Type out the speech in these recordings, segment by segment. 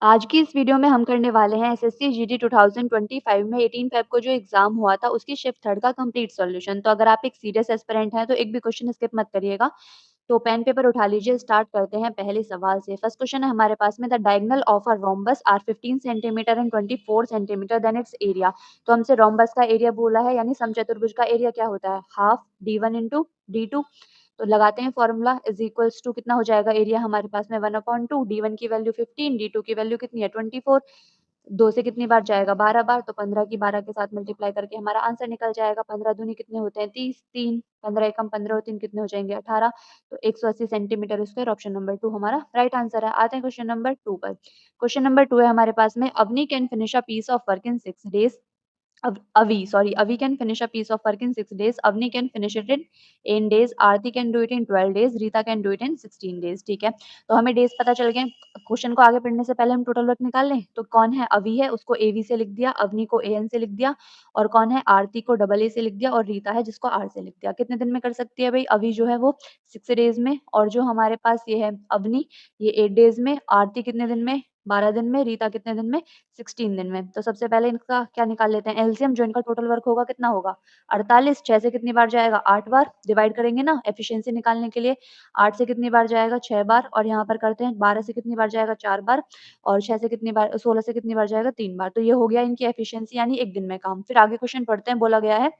आज की इस वीडियो में हम करने वाले हैं एसएससी जीडी 2025 में 18 फेब को जो एग्जाम हुआ था उसकी शिफ्ट थर्ड का कंप्लीट सॉल्यूशन। तो अगर आप एक सीरियस एस्पिरेंट हैं तो एक भी क्वेश्चन स्किप मत करिएगा। तो पेन पेपर उठा लीजिए, स्टार्ट करते हैं पहले सवाल से। फर्स्ट क्वेश्चन है हमारे पास में, the diagonal of a rhombus are 15 centimetre and 24 centimetre then its area. तो हमसे रोम्बस का एरिया बोला है, यानी समचतुर्भुज का एरिया क्या होता है, हाफ d1 इंटू d2। तो लगाते हैं फॉर्मूला, इज इक्वल्स टू कितना हो जाएगा एरिया हमारे पास में 1/2, d1 की वैल्यू 15, d2 की वैल्यू कितनी है 24। 2 से कितनी बार जाएगा 12 बार, तो 15 की 12 के साथ मल्टीप्लाई करके हमारा आंसर निकल जाएगा। 15 दूनी कितने होते हैं 30, 3 15 एकम 15 और 3 कितने हो जाएंगे 18। तो 180 सेंटीमीटर स्क्वायर, ऑप्शन नंबर 2 हमारा राइट आंसर है। आते हैं क्वेश्चन नंबर 2 पर। क्वेश्चन नंबर 2 है हमारे पास में, Avni can finish a piece of work in 6 days. Avi can finish a piece of work in 6 days. Avni can finish it in 8 days. Aarti can do it in 12 days. Rita can do it in 16 days. ठीक है, तो हमें days पता चल गए। Question को आगे पढ़ने से पहले हम टोटल वर्क निकाल लें। तो कौन है, अवी है, उसको एवी से लिख दिया, अवनी को एन से लिख दिया, और कौन है, आरती को डबल ए से लिख दिया, और रीता है जिसको आर से लिख दिया। कितने दिन में कर सकती है भाई, अवी जो है वो 6 डेज में, और जो हमारे पास ये है अवनी, ये 8 डेज में, आरती कितने दिन में 12 दिन में, रीता कितने दिन में 16 दिन में। तो सबसे पहले इनका क्या निकाल लेते हैं एलसीएम, जो इनका टोटल वर्क होगा कितना होगा 48। 6 से कितनी बार जाएगा 8 बार, डिवाइड करेंगे ना एफिशिएंसी निकालने के लिए। 8 से कितनी बार जाएगा 6 बार, और यहाँ पर करते हैं 12 से कितनी बार जाएगा 4 बार, और 6 से कितनी बार 16 से कितनी बार जाएगा 3 बार। तो ये हो गया इनकी एफिशिएंसी, यानी एक दिन में काम। फिर आगे क्वेश्चन पढ़ते हैं, बोला गया है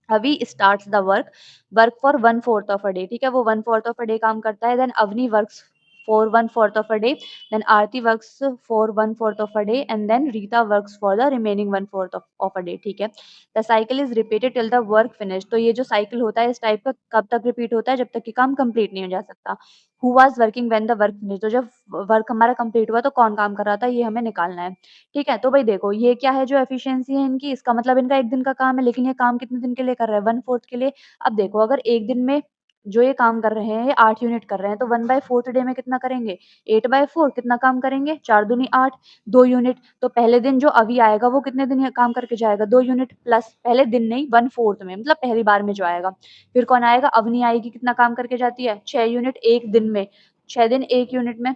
अभी starts the work for 1/4 of a day. ठीक है, वो 1/4 ऑफ अ डे काम करता है। Then Avni works for 1/4 of a day, then Aarti works for 1/4 of a day, and then Rita works for the remaining 1/4 of a day. ठीक है, the cycle is repeated till the work finish. तो ये जो cycle होता है इस टाइप का कब तक रिपीट होता है, जब तक कि काम कंप्लीट नहीं हो जा सकता। Who was working when the work finish, तो जब वर्क हमारा कंप्लीट हुआ तो कौन काम कर रहा था, ये हमें निकालना है। ठीक है, तो भाई देखो ये क्या है, जो एफिशिएंसी है इनकी, इसका मतलब इनका एक दिन का काम है, लेकिन ये काम कितने दिन के लिए कर रहे हैं 1/4 के लिए। अब देखो अगर एक दिन में जो ये काम कर रहे हैं, ये 8 यूनिट कर रहे हैं, तो 1/4 डे में कितना करेंगे 8/4, कितना काम करेंगे 4 दूनी 8, 2 यूनिट। तो पहले दिन जो अभी आएगा वो कितने दिन काम करके जाएगा 2 यूनिट, प्लस पहले दिन नहीं 1/4 में, मतलब पहली बार में जो आएगा। फिर कौन आएगा, अवनी आएगी, कितना काम करके जाती है 6 यूनिट एक दिन में, 6 दिन 1 यूनिट में,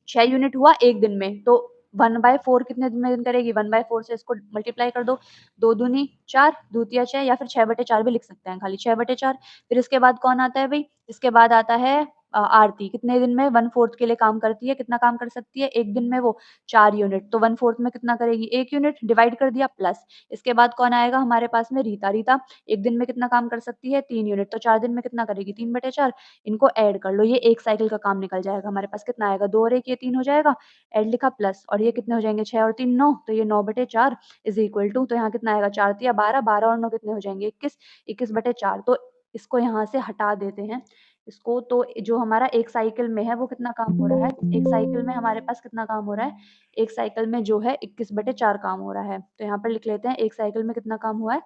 6 यूनिट हुआ एक दिन में। तो 1/4 कितने दिन में दिन करेगी, 1/4 से इसको मल्टीप्लाई कर दो, 2 दूनी 4, दूतिया 6, या फिर 6/4 भी लिख सकते हैं, खाली 6/4। फिर इसके बाद कौन आता है भाई, इसके बाद आता है आरती, कितने दिन में 1/4 के लिए काम करती है, कितना काम कर सकती है एक दिन में वो 4 यूनिट। तो 1/4 में कितना करेगी 1 यूनिट, डिवाइड कर दिया, प्लस इसके बाद कौन आएगा हमारे पास में रीता। रीता एक दिन में कितना काम कर सकती है 3 यूनिट, तो 4 दिन में कितना करेगी 3/4। इनको ऐड कर लो, ये एक साइकिल का काम निकल जाएगा हमारे पास। कितना आएगा 2 और 1 ये 3 हो जाएगा, ऐड लिखा प्लस, और ये कितने हो जाएंगे 6 और 3 9, तो ये 9/4 इज इक्वल टू, तो यहाँ कितना आएगा 4 तिया 12, 12 और 9 कितने हो जाएंगे 21, 21/4। तो इसको यहाँ से हटा देते हैं इसको। तो जो हमारा एक साइकिल में है वो कितना काम हो रहा है, एक साइकिल में हमारे पास कितना काम हो रहा है, एक साइकिल में जो है 21/4 काम हो रहा है। तो यहाँ पर लिख लेते हैं एक साइकिल में कितना काम हुआ है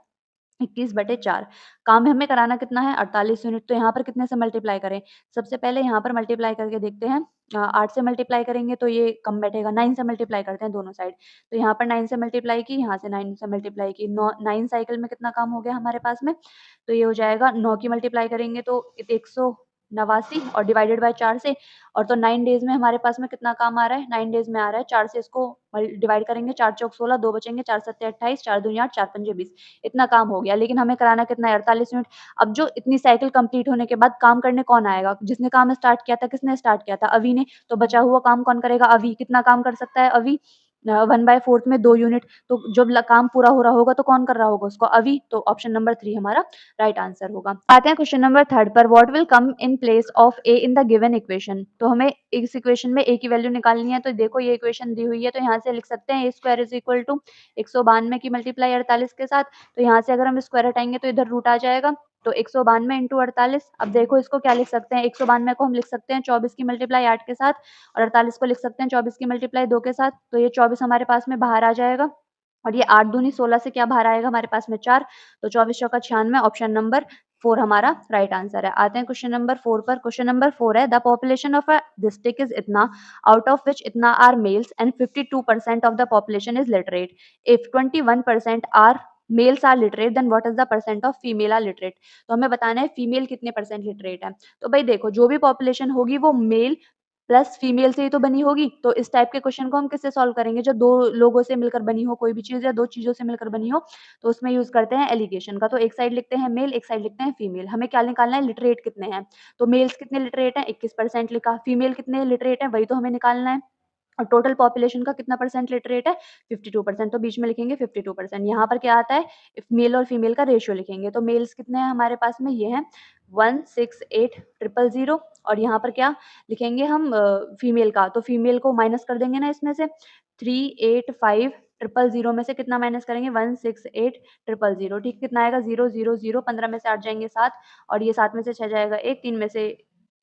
21/4। काम हमें कराना कितना है 48 यूनिट। तो यहाँ पर कितने से मल्टीप्लाई करें, सबसे पहले यहाँ पर मल्टीप्लाई करके देखते हैं। 8 से मल्टीप्लाई करेंगे तो ये कम बैठेगा, 9 से मल्टीप्लाई करते हैं दोनों साइड। तो यहाँ पर 9 से मल्टीप्लाई की, यहाँ से 9 से मल्टीप्लाई की, 9 साइकिल में कितना काम हो गया हमारे पास में, तो ये हो जाएगा 9 की मल्टीप्लाई करेंगे तो 189 और डिवाइडेड बाय 4 से, और तो 9 डेज में हमारे पास में कितना काम आ रहा है 9 डेज में आ रहा है 4 से इसको डिवाइड करेंगे, 4 चौक 16, 2 बचेंगे, 4 सत्ते 28, 4 दूनी 8, 4 पंजे 20। इतना काम हो गया, लेकिन हमें कराना कितना है 48 यूनिट। अब जो इतनी साइकिल कंप्लीट होने के बाद काम करने कौन आएगा, जिसने काम स्टार्ट किया था, किसने स्टार्ट किया था अवी ने। तो बचा हुआ काम कौन करेगा, अवी। कितना काम कर सकता है अवी 1/4 में 2 यूनिट। तो जब काम पूरा हो रहा होगा तो कौन कर रहा होगा उसको, अवी। तो ऑप्शन नंबर 3 हमारा राइट आंसर होगा। आते हैं क्वेश्चन नंबर 3 पर, what will come in place of A in the given equation. तो हमें इस इक्वेशन में ए की वैल्यू निकालनी है। तो देखो ये इक्वेशन दी हुई है, तो यहाँ से लिख सकते हैं a² इज इक्वल टू 192 की मल्टीप्लाई 48 के साथ। तो यहाँ से अगर हम स्क्वायर हटाएंगे तो इधर रूट आ जाएगा, तो 192 इंटू 48। अब देखो इसको क्या लिख सकते हैं, 192 को हम लिख सकते हैं 24 की मल्टीप्लाई 8 के साथ, और 48 को लिख सकते हैं 24 की मल्टीप्लाई 2 के साथ। तो ये 24 हमारे पास में बाहर आ जाएगा, और ये 8 दूनी 16 से क्या बाहर आएगा हमारे पास में 4। तो 24 चौका 96, ऑप्शन नंबर 4 हमारा राइट आंसर है। आते हैं क्वेश्चन नंबर 4 पर। क्वेश्चन नंबर 4 है, the population of a district is इतना, आउट ऑफ विच इतना are males and 52% of the population is literate. If 21% are males are literate, then what is the percent of female are literate. तो हमें बताना है female कितने percent literate है। तो भाई देखो जो भी पॉपुलेशन होगी वो मेल प्लस फीमेल से ही तो बनी होगी, तो इस टाइप के क्वेश्चन को हम किससे सॉल्व करेंगे? जो 2 लोगों से मिलकर बनी हो कोई भी चीज़ या 2 चीज़ों से मिलकर बनी हो, तो उसमें यूज़ करते हैं एलिगेशन का। तो एक साइड लिखते हैं मेल, एक साइड लिखते हैं फीमेल। हमें क्या निकालना है? लिटरेट कितने हैं? तो मेल्स कितने लिटरेट हैं? 21% लिखा। फीमेल कितने लिटरेट हैं? वही तो हमें निकालना है। और टोटल पॉपुलेशन का कितना परसेंट लिटरेट है? 52%, तो बीच में लिखेंगे 52%। यहाँ पर क्या आता है? मेल और फीमेल का रेशियो लिखेंगे। तो मेल्स कितने हैं हमारे पास में? ये हैं 168,000 और यहाँ पर क्या लिखेंगे हम फीमेल का? तो फीमेल को माइनस कर देंगे ना इसमें से। 385,000 में से कितना माइनस करेंगे? 168,000। ठीक, कितना आएगा? 0, 0, 0, 15 में से 8 जाएँगे 7 और ये 7 में से 6 जाएगा 1, 3 में से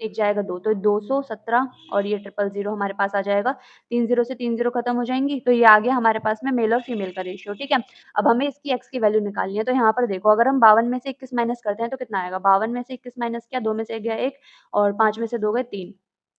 1 जाएगा 2, तो 217 और ये 000 हमारे पास आ जाएगा। 3 ज़ीरो से 3 ज़ीरो खत्म हो जाएँगी, तो ये आ गया हमारे पास में मेल और फीमेल का रेशियो, ठीक है? अब हमें इसकी x की वैल्यू निकालनी है, तो यहाँ पर देखो अगर हम 52 में से 21 माइनस करते हैं तो कितना आएगा? 52 में से 21 माइनस किया, 2 में से 1 गया 1 और 5 में से 2 गए 3।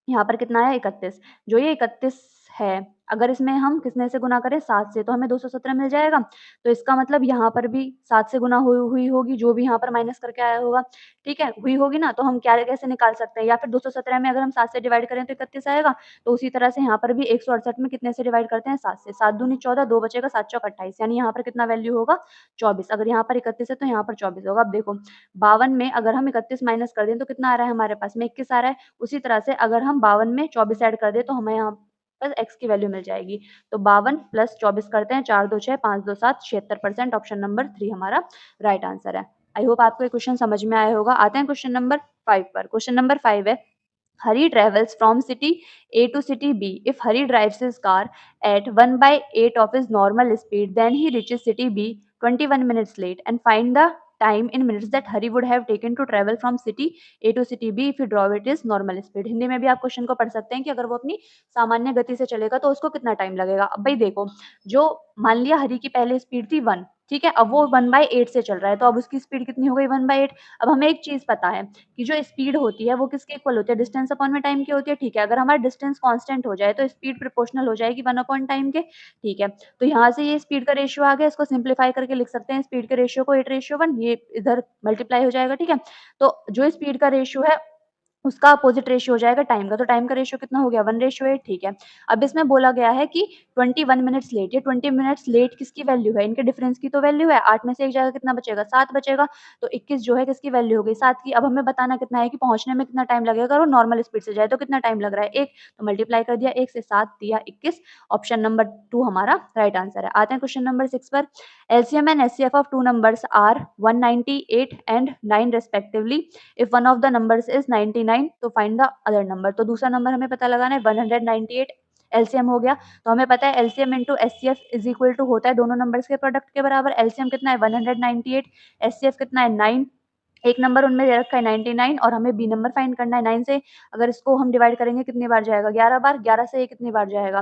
यहाँ पर कितना आया? 31। जो ये 31 है, अगर इसमें हम किसने से गुना करें? 7 से, तो हमें 217 मिल जाएगा। तो इसका मतलब यहाँ पर भी 7 से गुना हुई होगी, जो भी यहाँ पर माइनस करके आया होगा, ठीक है? हुई होगी ना, तो हम क्या कैसे निकाल सकते हैं? या फिर 217 में अगर हम 7 से डिवाइड करें तो 31 आएगा, तो उसी तरह से यहाँ पर भी 168 में कितने से डिवाइड करते हैं? 7 से। 7 दूनी 14, 2 बचेगा, 7 चौक 28, यानी यहाँ पर कितना वैल्यू होगा? 24। अगर यहाँ पर 31 है तो यहाँ पर 24 होगा। अब देखो 52 में अगर हम 31 माइनस कर दें तो कितना आ रहा है हमारे पास में? 21 आ रहा है। उसी तरह से अगर हम 52 में 24 ऐड कर दें तो हमें यहाँ पर x की वैल्यू मिल जाएगी। तो 52 प्लस 24 करते हैं, 4 2 6 5 2 7 76%। ऑप्शन नंबर 3 हमारा राइट आंसर है। आई होप आपको ये क्वेश्चन समझ में आया होगा। आते हैं क्वेश्चन नंबर 5 पर। क्वेश्चन नंबर 5 है, Hari travels from city A to city B. If Hari drives his car at 1 by 8 of his normal speed, then he reaches city B 21 minutes late and find the time in minutes that Hari would have taken to travel from city A to city B if he drove at his normal speed. Hindi में भी आप question को पढ़ सकते हैं कि अगर वो अपनी सामान्य गति से चलेगा तो उसको कितना टाइम लगेगा। अब भाई देखो, जो मान लिया हरी की पहले स्पीड थी 1, ठीक है? अब वो 1 by 8 से चल रहा है, तो अब उसकी स्पीड कितनी हो गई? 1 by 8। अब हमें एक चीज़ पता है कि जो स्पीड होती है वो किसके इक्वल होती है? डिस्टेंस अपॉन में टाइम की होती है, ठीक है? अगर हमारा डिस्टेंस कांस्टेंट हो जाए तो स्पीड प्रोपोर्शनल हो जाएगी 1 अपॉन टाइम के, ठीक है? तो यहाँ से ये स्पीड का रेशियो आ गया, इसको सिंप्लीफाई करके लिख सकते हैं स्पीड के रेशियो को 8:1, ये इधर मल्टीप्लाई हो जाएगा, ठीक है? तो जो स्पीड का रेशियो है उसका अपोजिट रेशियो हो जाएगा टाइम का, तो टाइम का रेशियो कितना हो गया? 1:8, ठीक है? अब इसमें बोला गया है कि 21 मिनट्स लेट, ये 20 मिनट्स लेट किसकी वैल्यू है? इनके डिफरेंस की तो वैल्यू है। 8 में से 1 जाएगा, कितना बचेगा? 7 बचेगा, तो 21 जो है किसकी वैल्यू हो गई? 7 की। अब हमें बताना कितना है कि पहुँचने में कितना टाइम लगेगा, अगर वो नॉर्मल स्पीड से जाए तो कितना टाइम लग रहा है? 1, तो मल्टीप्लाई कर दिया, 1 से 7 दिया 21। ऑप्शन नंबर 2 हमारा राइट आंसर है। आते हैं क्वेश्चन नंबर 6 पर। LCM and HCF of 2 numbers are 198 and 9 respectively. If one of the numbers is 99 तो फाइंड द अदर नंबर। तो दूसरा नंबर हमें पता लगाना है 198, एलसीएम हो गया, तो हमें पता है LCM into HCF is equal to होता है दोनों नंबर्स के प्रोडक्ट के बराबर। एलसीएम कितना है? 198, एचसीएफ कितना है? 9। एक नंबर उनमें दे रखा है 99 और हमें बी नंबर फाइंड करना है 9 से। अगर इसको हम डिवाइड करेंगे कितनी बार जाएगा? 11 बार। 11 से ये कितनी बार जाएगा?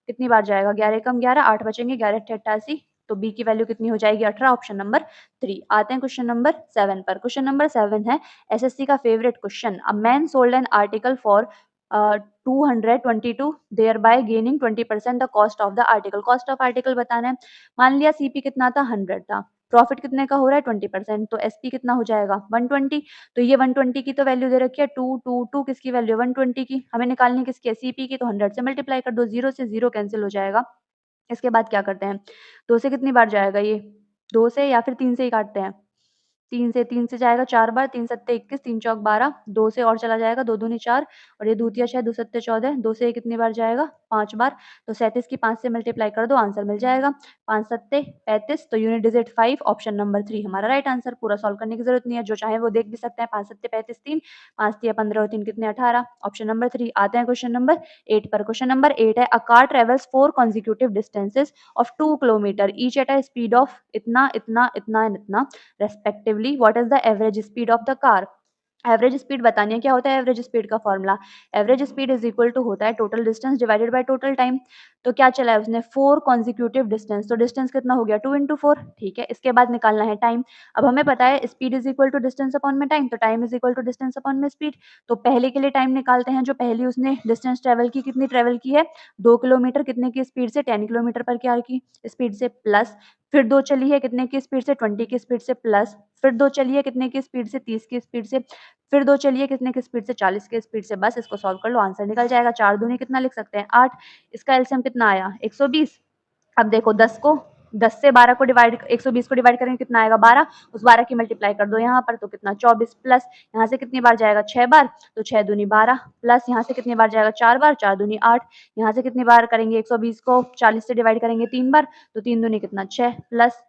कितनी बार जाएगा? 11 कम 11, 8 बचेंगे, 11 8 88, तो बी की वैल्यू कितनी हो जाएगी? 18। Option number 3। आते हैं क्वेश्चन नंबर 7 पर। क्वेश्चन नंबर 7 है एसएससी का favourite question. A man sold an article for 222 thereby gaining 20% the cost of the article. Cost of article बताना है। मान लिया सीपी कितना था? 100 था। प्रॉफिट कितने का हो रहा है? 20%, तो एसपी कितना हो जाएगा? 120। तो ये 120 की तो वैल्यू दे रखी है 222, किसकी वैल्यू? 120 की। हमें निकालनी किसकी है? सीपी की, तो 100 से मल्टीप्लाई कर दो, 0 से 0 कैंसिल हो जाएगा। इसके बाद क्या करते हैं? 2 से कितनी बार जाएगा ये? 2 से या फिर 3 से ही काटते हैं? 3 से जाएगा 4 बार, 3 सत्ते 21, 3 चौक 12, 2 से और चला जाएगा, 2 दूनी 4 और ये दूतिया 6, 2 सत्ते 14, 2 से ये कितनी बार जाएगा? 5 बार, तो 37 की 5 से मल्टीप्लाई कर दो, आंसर मिल जाएगा 5 सत्ते 35, तो यूनिट डिजिट 5। ऑप्शन नंबर 3 हमारा राइट आंसर। पूरा सॉल्व करने की जरूरत नहीं है, जो चाहे वो देख भी सकते हैं। 5 सत्ते 35 3, 5 तिया 15 और 3 कितने? 18। Option number 3। आते हैं क्वेश्चन नंबर 8 पर। क्वेश्चन नंबर 8 है, a car travels 4 consecutive distances of 2 kilometre each at a speed of इतना इतना इतना एंड इतना respectively. What is the average speed of the car? Average speed बतानी है। क्या होता है एवरेज स्पीड का formula? Average speed is equal to होता है total distance divided by total time. तो क्या चला है उसने? 4 कॉन्जिक्यूटिव डिस्टेंस, तो डिस्टेंस कितना हो गया? 2 इंटू 4, ठीक है? इसके बाद निकालना है टाइम। अब हमें पता है speed is equal to distance upon में टाइम, तो time is equal to distance upon में स्पीड। तो पहले के लिए टाइम निकालते हैं, जो पहली उसने डिस्टेंस ट्रेवल की, कितनी ट्रेवल की है? 2 किलोमीटर, कितने की स्पीड से? 10 किलोमीटर पर क्या की स्पीड से, प्लस फिर 2 चली है कितने की स्पीड से? 20 की स्पीड से, प्लस फिर 2 चलिए कितने की स्पीड से, 30 की स्पीड से, फिर 2 चलिए कितने की स्पीड से, 40 की स्पीड से। बस इसको सॉल्व कर लो, आंसर निकल जाएगा। 4 दूनी कितना लिख सकते हैं, 8। इसका एलसीएम कितना आया, 120। अब देखो 10 से 12 को डिवाइड, 120 को डिवाइड करेंगे कितना आएगा, 12। उस 12 की मल्टीप्लाई कर दो यहाँ पर, तो कितना, 24 प्लस यहाँ से कितनी बार जाएगा, 6 बार, तो 6 दूनी 12 प्लस यहाँ से कितनी बार जाएगा, 4 बार, 4 दूनी 8। यहाँ से कितनी बार करेंगे, 120 को 40 से डिवाइड करेंगे 3 बार, तो 3 दूनी कितना, 6 प्लस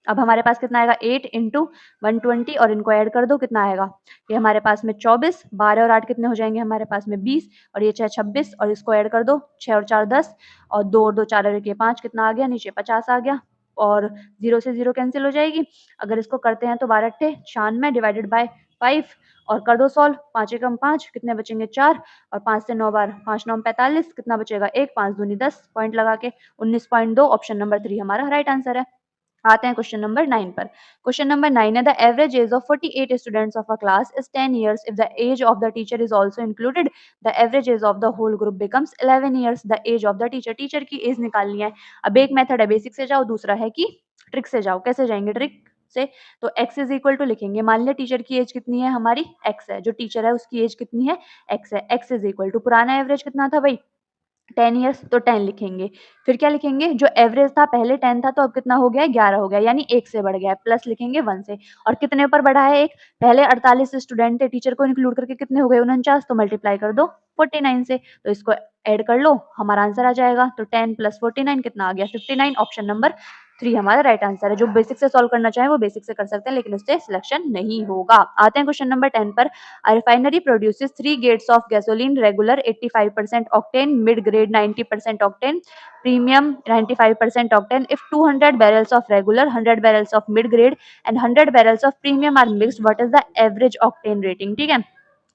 अब हमारे पास कितना आएगा, 8 इंटू 120 और इनको ऐड कर दो, कितना आएगा, ये हमारे पास में 24, 12 और 8 कितने हो जाएंगे हमारे पास में 20, और ये 6 26 और इसको ऐड कर दो, 6 और 4 10 और 2 और 2 4 और 1 5, कितना आ गया, नीचे 50 आ गया, और 0 से 0 कैंसिल हो जाएगी। अगर इसको करते हैं तो 12 अट्ठे 96 डिवाइडेड बाय 5 और कर दो सॉल्व, 5 एकम 5, कितने बचेंगे 4, और 5 से 9 बार, 5 9 45, कितना बचेगा 1, 5 दूनी 10, पॉइंट लगा के 19.2, ऑप्शन नंबर 3 हमारा राइट आंसर है। आते हैं क्वेश्चन नंबर 9 पर। क्वेश्चन नंबर 9 है, the average age of 48 students of a class is 10 years if the age of the teacher is also included, the average age of the whole group becomes 11 years, the age of the teacher, teacher की as निकालनी है। अब एक method है basic से जाओ, दूसरा है कि ट्रिक से जाओ। कैसे जाएंगे, ट्रिक से, तो x इज इक्वल टू लिखेंगे, मान लिया टीचर की एज कितनी है हमारी, x है, जो टीचर है उसकी एज कितनी है, x है, x इज इक्वल टू पुराना एवरेज कितना था भाई 10 ईयर्स, तो 10 लिखेंगे। फिर क्या लिखेंगे, जो एवरेज था पहले 10 था तो अब कितना हो गया, 11 हो गया, यानी 1 से बढ़ गया है, प्लस लिखेंगे 1 से। और कितने पर बढ़ा है, 1, पहले 48 स्टूडेंट थे, टीचर को इंक्लूड करके कितने हो गए 49, तो मल्टीप्लाई कर दो 49 से, तो इसको ऐड कर लो, हमारा आंसर आ जाएगा। तो 10 प्लस 49 कितना आ गया, 59, ऑप्शन नंबर 3 हमारा राइट आंसर है। जो बेसिक से सॉल्व करना चाहे वो बेसिक से कर सकते हैं, लेकिन उससे सिलेक्शन नहीं होगा। आते हैं क्वेश्चन नंबर 10 पर। A refinery produces 3 grades of gasoline, regular 85% octane, mid grade 90% octane, premium 95% octane. If 200 barrels of regular, 100 barrels of mid grade and 100 barrels of premium are mixed, what is the average octane rating? ठीक है,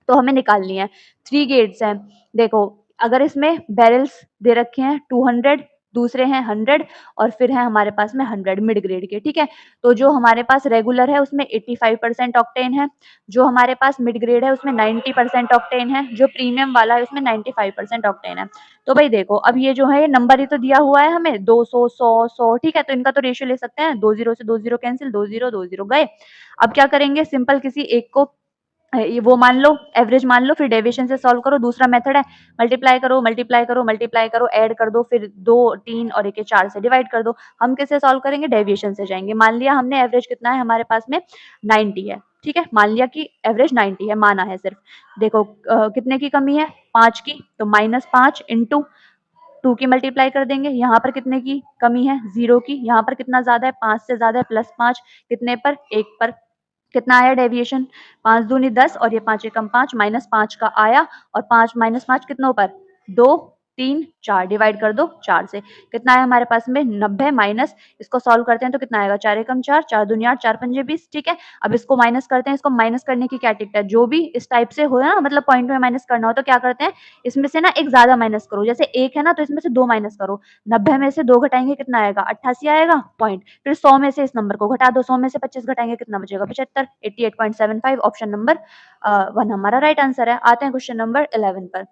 तो हमें निकालनी है। 3 gets हैं, देखो अगर इसमें बैरल्स दे रखे हैं 200, दूसरे हैं 100 और फिर है हमारे पास में 100 मिड ग्रेड के, ठीक है। तो जो हमारे पास रेगुलर है उसमें 85% ऑक्टेन है, जो हमारे पास मिड ग्रेड है उसमें 90% ऑक्टेन है, जो प्रीमियम वाला है उसमें 95% ऑक्टेन है। तो भाई देखो, अब ये जो है ये नंबर ही तो दिया हुआ है हमें, 200 100 100, ठीक है, तो इनका तो रेशियो ले सकते हैं, 2 0 से 2 0 कैंसिल, 2 0 2 0 गए। अब क्या करेंगे, सिंपल किसी एक को ये वो मान लो, एवरेज मान लो, फिर डेविएशन से सॉल्व करो। दूसरा मेथड है मल्टीप्लाई करो, मल्टीप्लाई करो, मल्टीप्लाई करो, ऐड कर दो, फिर 2 3 और 1 4 से डिवाइड कर दो। हम किससे सॉल्व करेंगे, डेविएशन से जाएंगे। मान लिया हमने एवरेज कितना है हमारे पास में 90 है, ठीक है, मान लिया कि एवरेज 90 है, माना है सिर्फ। देखो कितने की कमी है, 5 की, तो -5 इंटू 2 की मल्टीप्लाई कर देंगे। यहाँ पर कितने की कमी है, 0 की। यहाँ पर कितना ज्यादा है, 5 से ज्यादा है, +5 कितने पर, 1 पर। कितना आया डेविएशन, 5 दूनी 10 और ये 5 एकम 5, -5 का आया, और 5 -5 कितनों पर, 2 3 4 डिवाइड कर दो 4 से, कितना आया हमारे पास में 90 माइनस, इसको सॉल्व करते हैं तो कितना आएगा, 4 एकम 4, 4 दूनी 8, 4 पंजे 20, ठीक है। अब इसको माइनस करते हैं, इसको माइनस करने की क्या टिक है, जो भी इस टाइप से हो ना, मतलब पॉइंट में माइनस करना हो तो क्या करते हैं, इसमें से ना एक ज्यादा माइनस करो, जैसे 1 है ना तो इसमें से 2 माइनस करो, 90 में से 2 घटाएंगे कितना आएगा, 88 आएगा पॉइंट। फिर 100 में से इस नंबर को घटा दो, 100 में से 25 घटाएंगे कितना बचेगा, 75, 88.75, ऑप्शन नंबर 1 हमारा राइट आंसर है। आते हैं क्वेश्चन नंबर 11 पर।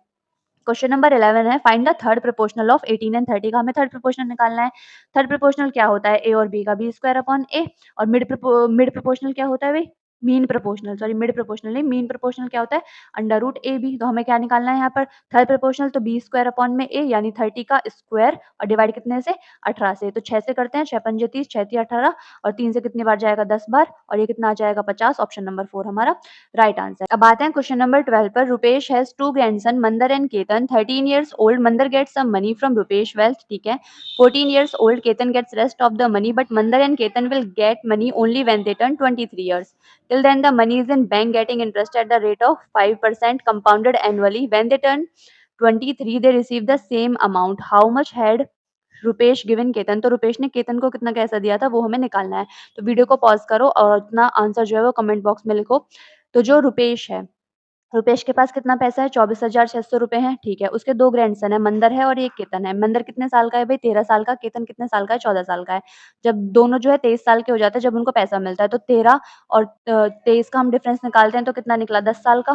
क्वेश्चन नंबर 11 है, find the third proportional of 18 and 30 का हमें थर्ड प्रोपोर्शनल निकालना है। थर्ड प्रोपोर्शनल क्या होता है, ए और बी का बी स्क्वायर अपॉन ए, और मिड प्रोपोर्शनल क्या होता है भाई, mean proportional, sorry mid proportional नहीं, मीन प्रोपोर्शनल क्या होता है, अंडर रूट ए बी। तो हमें क्या निकालना है यहाँ पर, थर्ड प्रोपोर्शनल, तो बी स्क्वायर अपॉन में ए, यानी 30 का स्क्वायर, और डिवाइड कितने से, 18 से। तो 6 से करते हैं, 6 पंजे 30, 6 3 18, और 3 से कितनी बार जाएगा, 10 बार, और ये कितना आ जाएगा 50, ऑप्शन नंबर 4 हमारा राइट आंसर। अब आते हैं क्वेश्चन नंबर 12 पर। Rupesh has 2 grandson Mandar and Ketan, 13 years old Mandar gets some money from Rupesh wealth, ठीक है। 14 years old Ketan gets rest of the money, but Mandar and Ketan will get money only when they turn 23 years. Till then the money is in bank getting interest at the rate of 5% compounded annually. When they turn 23 they receive the same amount. How much had Rupesh given Ketan, तो रुपेश ने केतन को कितना कैसा दिया था वो हमें निकालना है। तो वीडियो को पॉज करो और अपना आंसर जो है वो कमेंट बॉक्स में लिखो। तो जो रुपेश है, रुपेश के पास कितना पैसा है, 24,600 रुपए है, ठीक है। उसके 2 ग्रैंडसन है, मंदर है और एक केतन है। मंदर कितने साल का है भाई, 13 साल का। केतन कितने साल का है, 14 साल का है। जब दोनों जो है 23 साल के हो जाते हैं जब उनको पैसा मिलता है, तो 13 और 23 का हम डिफरेंस निकालते हैं तो कितना निकला, 10 साल का।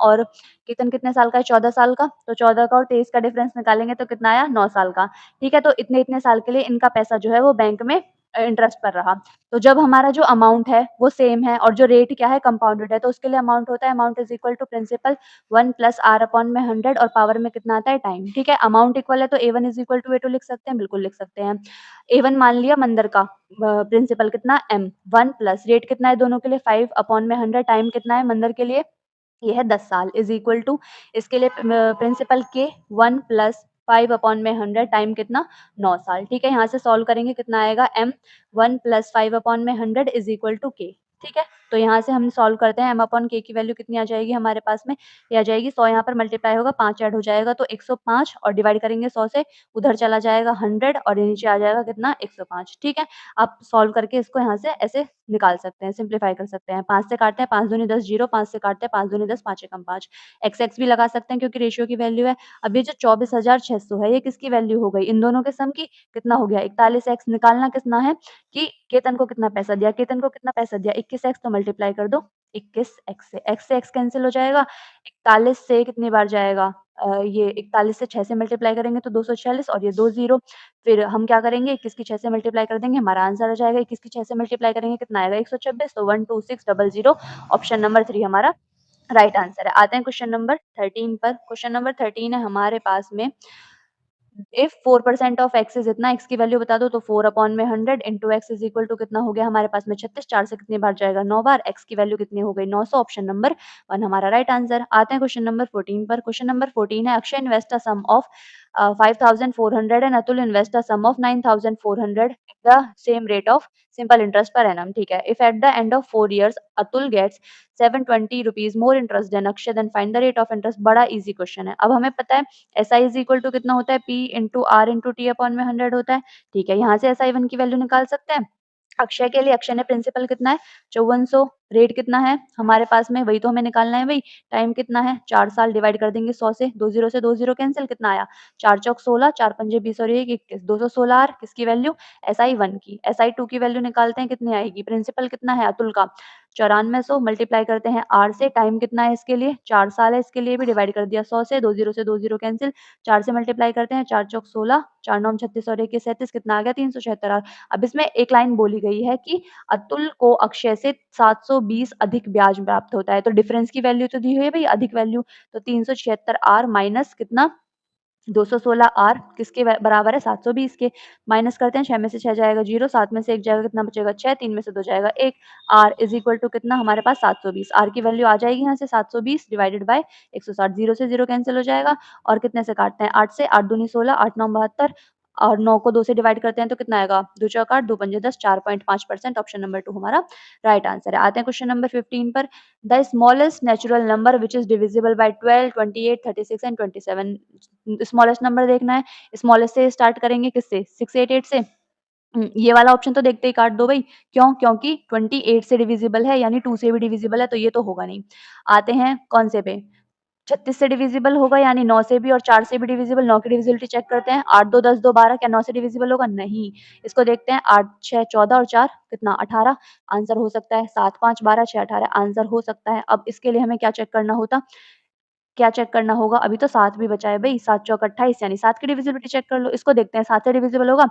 और केतन कितने साल का है, 14 साल का। तो 14 का और 23 का डिफरेंस निकालेंगे तो कितना आया, 9 साल का, ठीक है। तो इतने इतने साल के लिए इनका पैसा जो है वो बैंक में इंटरेस्ट पर रहा। तो जब हमारा जो अमाउंट है वो सेम है और जो रेट क्या है कंपाउंडेड है, तो उसके लिए अमाउंट होता है amount is equal to principal 1 plus R upon में 100 और पावर में कितना आता है टाइम, ठीक है। अमाउंट इक्वल है तो A1 is equal to A2 लिख सकते हैं, बिल्कुल लिख सकते हैं। A1 मान लिया मंदिर का, प्रिंसिपल कितना M, 1 प्लस रेट कितना है दोनों के लिए 5 अपॉन में 100, टाइम कितना है मंदिर के लिए, ये है 10 साल, इज़ इक्वल टू इसके लिए प्रिंसिपल के 1 प्लस 5 अपॉन में 100, टाइम कितना 9 साल, ठीक है। यहाँ से सॉल्व करेंगे कितना आएगा M 1 प्लस 5 अपॉन में 100 इज़ इक्वल टू K, ठीक है। तो यहाँ से हम सॉल्व करते हैं M अपॉन K की वैल्यू कितनी आ जाएगी हमारे पास में, ये आ जाएगी 100, यहाँ पर मल्टीप्लाई होगा 5 ऐड हो जाएगा तो 105 और डिवाइड करेंगे 100 से, उधर चला जाएगा 100 और ये नीचे आ जाएगा कितना 105, ठीक है। आप सॉल्व करके इसको यहाँ से ऐसे निकाल सकते हैं, सिंप्लीफाई कर सकते हैं। 5 से काटते हैं 5 दूनी 10 0, 5 से काटते हैं 5 दूनी 10, 5 एकम 5, एक्स भी लगा सकते हैं क्योंकि रेशियो की वैल्यू है। अब ये जो 24,600 है ये किसकी वैल्यू हो गई, इन दोनों के सम की, कितना हो गया 41 एक्स। निकालना कितना है कि केतन को कितना पैसा दिया, केतन को कितना पैसा दिया 21 एक्स, तो मल्टीप्लाई कर दो 21 एक्स से एक्स कैंसिल हो जाएगा। 41 से कितनी बार जाएगा, ये 41 से 6 से मल्टीप्लाई करेंगे तो 246 और ये 2 0, फिर हम क्या करेंगे 21 की 6 से मल्टीप्लाई कर देंगे, हमारा आंसर आ जाएगा 21 की 6 से मल्टीप्लाई करेंगे कितना आएगा 126, तो 12600, ऑप्शन नंबर 3 हमारा राइट आंसर है। आते हैं क्वेश्चन नंबर 13 पर। क्वेश्चन नंबर 13 है हमारे पास में, इफ 4% ऑफ एक्स इज इतना, एक्स की वैल्यू बता दो तो 4 अपॉन में 100 into X is equal to कितना हो गया हमारे पास में 36, 4 से कितनी बार जाएगा 9 बार, एक्स की वैल्यू कितनी हो गई 900, ऑप्शन नंबर 1 हमारा राइट आंसर। आते हैं क्वेश्चन नंबर 14 पर। क्वेश्चन नंबर 14 है, Akshay invest a sum of 5,400 and Atul invest a sum of 9,400 the same rate of simple interest per annum, ठीक है। If at the end of 4 years Atul gets 720 rupees more interest than Akshay, then find the rate of interest. बड़ा easy question है। अब हमें पता है SI is equal to कितना होता है P into R into T upon में 100 होता है, ठीक है। यहाँ से SI1 की वैल्यू निकाल सकते हैं। अक्षय के लिए, अक्षय ने प्रिंसिपल कितना है 5400, रेट कितना है हमारे पास में, वही तो हमें निकालना है भाई। टाइम कितना है 4 साल, डिवाइड कर देंगे 100 से, 20 से 20 कैंसिल, कितना आया 4 चौक 16, 4 पंजे 20 और 1 21, 216 आर किसकी वैल्यू SI1 की। SI2 की वैल्यू निकालते हैं कितनी आएगी, प्रिंसिपल कितना है अतुल का 9400, मल्टीप्लाई करते हैं आर से, टाइम कितना है इसके लिए 4 साल है, इसके लिए भी डिवाइड कर दिया 100 से, 20 कैंसिल, 4 से मल्टीप्लाई करते हैं 4 चौक 16, 4 9 36 और 1 37, कितना आ गया 376 आर। अब इसमें एक लाइन बोली गई है कि अतुल को अक्षय से 720 अधिक ब्याज प्राप्त होता है, तो डिफरेंस की वैल्यू तो दी हुई है भाई अधिक वैल्यू, तो 376 आर माइनस कितना 216 आर किसके बराबर है 720 के, माइनस करते हैं 6 में से 6 जाएगा 0, 7 में से 1 जाएगा कितना बचेगा 6, 3 में से 2 जाएगा 1, आर इज इक्वल टू कितना हमारे पास 720, आर की वैल्यू आ जाएगी यहाँ से 720 डिवाइडेड बाय 160, 0 से 0 कैंसिल हो जाएगा और कितने से काटते हैं 8 से, 8 दूनी 16, 8 9 72 और 9 को 2 से डिवाइड करते हैं तो कितना आएगा 2 चौक 8, 2 पंजे 10, 4.5%, ऑप्शन नंबर 2 हमारा राइट आंसर है। आते हैं क्वेश्चन नंबर 15 पर। The smallest natural number which is divisible by 12, 28, 36 and 27, smallest number देखना है, स्मॉलेस्ट से स्टार्ट करेंगे किससे 688 से। ये वाला ऑप्शन तो देखते ही काट दो भाई, क्यों, क्योंकि 28 से डिविजिबल है यानी 2 से भी डिविजिबल है, तो ये तो होगा नहीं। आते हैं कौन से पे, 36 से डिविजिबल होगा यानी 9 से भी और 4 से भी डिविजिबल, 9 की डिविजिबिलिटी चेक करते हैं, 8 2 10 2 12, क्या 9 से डिविजिबल होगा, नहीं। इसको देखते हैं 8 6 14 और 4 कितना 18, आंसर हो सकता है 7 5 12 6 18, आंसर हो सकता है। अब इसके लिए हमें क्या चेक करना होता, क्या चेक करना होगा, अभी तो 7 भी बचा है भई, 7 चौक 28 यानी 7 की डिविजिबिलिटी चेक कर लो। इसको देखते हैं 7 से डिविजिबल होगा,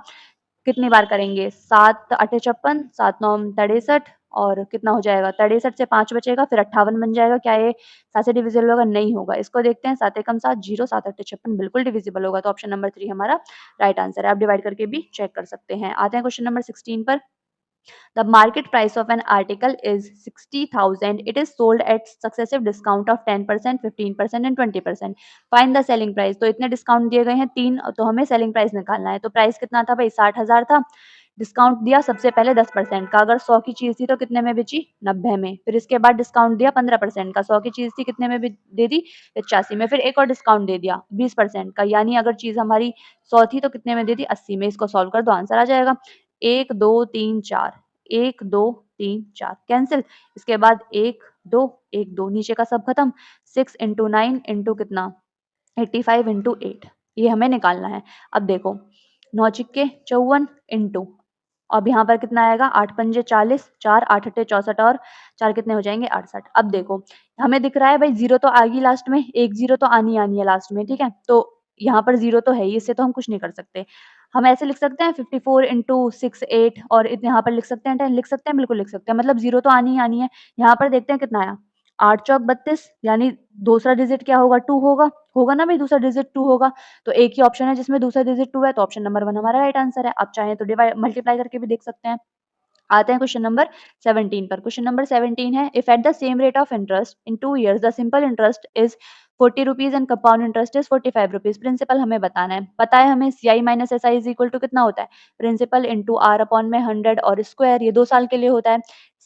कितनी बार करेंगे 7 8 56, 7 9 63 और कितना हो जाएगा 63 से 5 बचेगा, फिर 58 बन जाएगा। क्या ये 7 से डिविजिबल होगा, नहीं होगा। इसको देखते हैं 7 एकम 7 0, 7 8 56 बिल्कुल डिविजिबल होगा, तो ऑप्शन नंबर 3 हमारा राइट आंसर है। आप डिवाइड करके भी चेक कर सकते हैं। आते हैं क्वेश्चन नंबर 16 पर। The market price of an article is 60,000. It is sold at successive discount of 10%, 15% and 20%. Find the selling price. तो इतने डिस्काउंट दिए गए हैं 3, तो हमें सेलिंग प्राइस निकालना है। तो प्राइस कितना था भाई 60,000 था, डिस्काउंट दिया सबसे पहले 10% का, अगर 100 की चीज थी तो कितने में बेची 90 में, फिर इसके बाद डिस्काउंट दिया 15% का, 100 की चीज थी कितने में दे दी 85 में, फिर एक और डिस्काउंट दे दिया 20% का, यानी अगर चीज हमारी 100 थी तो कितने में दे दी 80 में। इसको सॉल्व कर दो आंसर आ जाएगा 1 2 3 4, 1 2 3 4 कैंसिल, इसके बाद 1 2 1 2, नीचे का सब खत्म, 6 इंटू 9 इंटू कितना 85 इंटू 8, ये हमें निकालना है। अब देखो 9 चिक्के 54 इंटू, अब यहाँ पर कितना आएगा 8 पंजे 40, 4 8 अट्ठे 64 और 4 कितने हो जाएंगे 68। अब देखो हमें दिख रहा है भाई 0 तो आएगी लास्ट में, एक 0 तो आनी आनी है लास्ट में, ठीक है। तो यहाँ पर 0 तो है ही, इससे तो हम कुछ नहीं कर सकते। हम ऐसे लिख सकते हैं 54 इंटू 6 8 और यहाँ पर लिख सकते हैं 10 लिख सकते हैं, बिल्कुल लिख सकते हैं, मतलब 0 तो आनी ही आनी है। यहाँ पर देखते हैं कितना आया, 8 चौक 32 यानी दूसरा डिजिट क्या होगा 2 होगा, होगा ना भाई दूसरा डिजिट 2 होगा। तो एक ही ऑप्शन है जिसमें दूसरा डिजिट 2 है, तो ऑप्शन नंबर 1 हमारा राइट आंसर है। आप चाहें तो डिवाइड मल्टीप्लाई करके भी देख सकते हैं। आते हैं क्वेश्चन नंबर 17 पर। क्वेश्चन नंबर 17 है, if at the same rate of interest in 2 years the simple interest is 40 rupees and compound interest is 45 rupees. Principal हमें बताना है, पता है हमें CI minus SI is equal to कितना होता है, प्रिंसिपल इंटू R अपॉन में 100 और स्क्वायर, ये 2 साल के लिए होता है।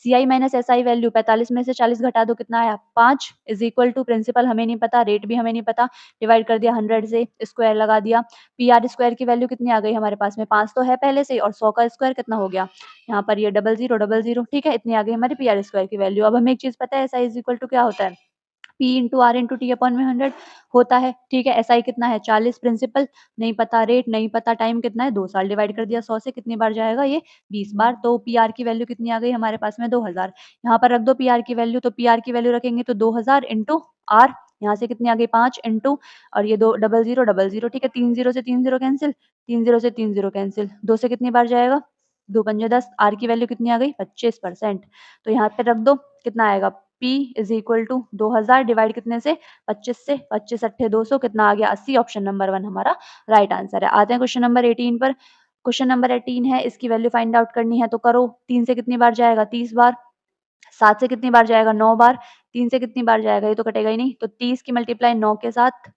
CI माइनस SI वैल्यू 45 में से 40 घटा दो कितना आया 5 इज इक्वल टू, प्रिंसिपल हमें नहीं पता, रेट भी हमें नहीं पता, डिवाइड कर दिया 100 से, स्क्वायर लगा दिया। PR स्क्वायर की वैल्यू कितनी आ गई हमारे पास में, 5 तो है पहले से, और 100 का स्क्वायर कितना हो गया, यहाँ पर ये 0000, ठीक है, इतनी आ गई हमारी PR स्क्वायर की वैल्यू। अब हमें एक चीज पता है, SI इज इक्वल टू क्या होता है, P into R into T upon में 100 होता है, ठीक है। SI कितना है 40, प्रिंसिपल नहीं पता, रेट नहीं पता, टाइम कितना है 2 साल, डिवाइड कर दिया 100 से, कितनी बार जाएगा ये 20 बार। तो PR की वैल्यू कितनी आ गई हमारे पास में 2000, यहाँ पर रख दो PR की वैल्यू, तो PR की वैल्यू रखेंगे तो 2000 इंटू R, यहाँ से कितनी आ गई 5 इंटू, और ये 0000, ठीक है, 3 0 से 3 0 कैंसिल, 3 0 से 3 0 कैंसिल, 2 से कितनी बार जाएगा, 2 पंजे 10, R की वैल्यू कितनी आ गई 25%, तो यहाँ पे रख दो, कितना आएगा P is equal to 2000 divide कितने से 25 से, 25 अट्ठे 200, कितना आ गया 80, ऑप्शन नंबर 1 हमारा राइट आंसर है। आते हैं क्वेश्चन नंबर 18 पर। क्वेश्चन नंबर 18 है, इसकी वैल्यू फाइंड आउट करनी है, तो करो। 3 से कितनी बार जाएगा 30 बार, 7 से कितनी बार जाएगा 9 बार, 3 से कितनी बार जाएगा, ये तो कटेगा ही नहीं, तो 30 की मल्टीप्लाई 9 के साथ,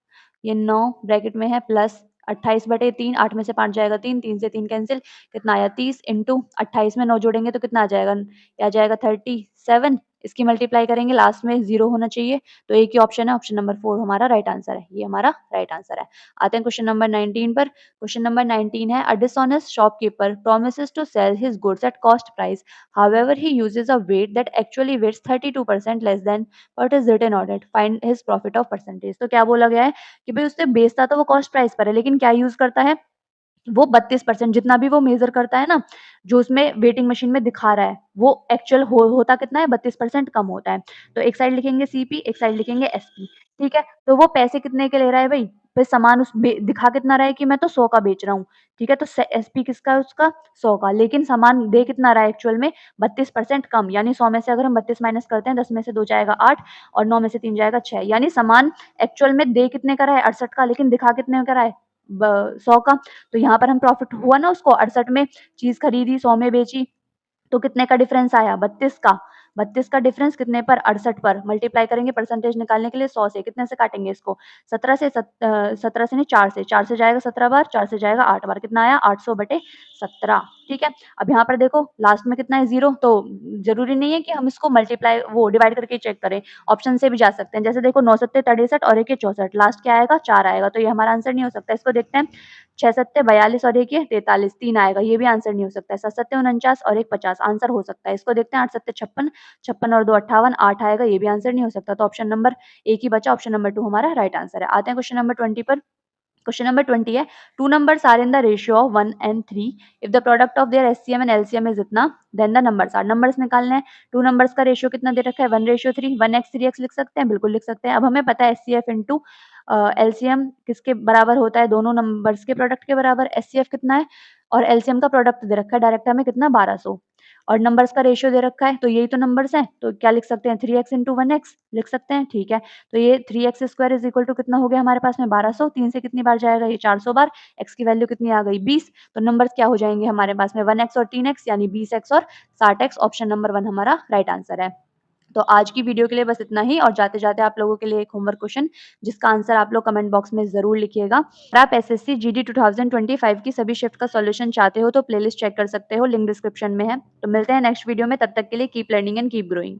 ये 9 ब्रैकेट में है प्लस 28/3, 8 में से 5 जाएगा 3, 3 से 3 कैंसिल, कितना आया 30 इंटू 28 में 9 जोड़ेंगे तो कितना आ जाएगा, ये आ जाएगा 37, इसकी मल्टीप्लाई करेंगे लास्ट में 0 होना चाहिए, तो एक ही ऑप्शन है, ऑप्शन नंबर 4 हमारा राइट आंसर है, ये हमारा राइट आंसर है। आते हैं क्वेश्चन नंबर 19 पर। क्वेश्चन नंबर 19 है, a dishonest shopkeeper promises to sell his goods at cost price. However, he uses a weight that actually weighs 32% less than what is written on it. Find his profit of percentage. तो क्या बोला गया है कि भाई उसने बेचता तो वो कॉस्ट प्राइस पर है, लेकिन क्या यूज करता है, वो 32% जितना भी वो मेजर करता है ना, जो उसमें वेटिंग मशीन में दिखा रहा है, वो एक्चुअल होता कितना है 32% कम होता है। तो एक साइड लिखेंगे CP, एक साइड लिखेंगे SP, ठीक है। तो वो पैसे कितने के ले रहा है भाई, फिर सामान दिखा कितना रहा है कि मैं तो 100 का बेच रहा हूँ, ठीक है, तो SP किसका है उसका 100 का, लेकिन सामान दे कितना रहा है एक्चुअल में 32% कम, यानी 100 में से अगर हम 32 माइनस करते हैं, 10 में से 2 जाएगा 8 और 9 में से 3 जाएगा 6, यानी सामान एक्चुअल में दे कितने का रहा है 68 का, लेकिन दिखा कितने का रहा है 100 का। तो यहाँ पर हम प्रॉफिट हुआ ना, उसको 68 में चीज खरीदी 100 में बेची, तो कितने का डिफरेंस आया 32 का, 32 का डिफरेंस कितने पर 68 पर, मल्टीप्लाई करेंगे परसेंटेज निकालने के लिए 100 से, कितने से काटेंगे इसको 17 से, 17 से नहीं 4 से, 4 से जाएगा 17 बार, 4 से जाएगा 8 बार, कितना आया 800/17, ठीक है। अब यहाँ पर देखो लास्ट में कितना है 0, तो जरूरी नहीं है कि हम इसको मल्टीप्लाई वो डिवाइड करके चेक करें, ऑप्शन से भी जा सकते हैं, जैसे देखो 9 सत्ते 63 और 1 ये 64, लास्ट क्या आएगा 4 आएगा, तो ये हमारा आंसर नहीं हो सकता। इसको देखते हैं 6 सत्ते 42 और 1 ये 43, 3 आएगा, ये भी आंसर नहीं हो सकता है। 7 सत्ते 49 और 1 50, आंसर हो सकता है। इसको देखते हैं 8 सत्ते 56, 56 और 2 58, 8 आएगा, ये भी आंसर नहीं हो सकता। तो ऑप्शन नंबर एक ही बचा, ऑप्शन नंबर 2 हमारा राइट आंसर है। आते हैं क्वेश्चन नंबर 20 पर। क्वेश्चन नंबर 20 है, two numbers are in the ratio of 1 and 3, if the product of their SCM and LCM is इतना, then the numbers are, numbers निकालने हैं। टू नंबर्स का रेशियो कितना दे रखा है 1:3, 1x 3x लिख सकते हैं, बिल्कुल लिख सकते हैं। अब हमें पता है SCF इंटू LCM किसके बराबर होता है, दोनों नंबर्स के प्रोडक्ट के बराबर। SCF कितना है और LCM का प्रोडक्ट दे रखा है डायरेक्ट हमें कितना 1200, और नंबर्स का रेशियो दे रखा है, तो यही तो नंबर्स हैं, तो क्या लिख सकते हैं 3x इंटू 1x लिख सकते हैं, ठीक है। तो ये 3x square is equal to कितना हो गया हमारे पास में 1200, 3 से कितनी बार जाएगा ये 400 बार, x की वैल्यू कितनी आ गई 20, तो नंबर्स क्या हो जाएंगे हमारे पास में 1x और 3x यानी 20x और 60x, ऑप्शन नंबर 1 हमारा राइट आंसर है। तो आज की वीडियो के लिए बस इतना ही, और जाते जाते आप लोगों के लिए एक होमवर्क क्वेश्चन जिसका आंसर आप लोग कमेंट बॉक्स में जरूर लिखिएगा। अगर आप SSC GD 2025 की सभी शिफ्ट का सॉल्यूशन चाहते हो तो प्लेलिस्ट चेक कर सकते हो, लिंक डिस्क्रिप्शन में है। तो मिलते हैं नेक्स्ट वीडियो में, तब तक के लिए keep learning and keep growing.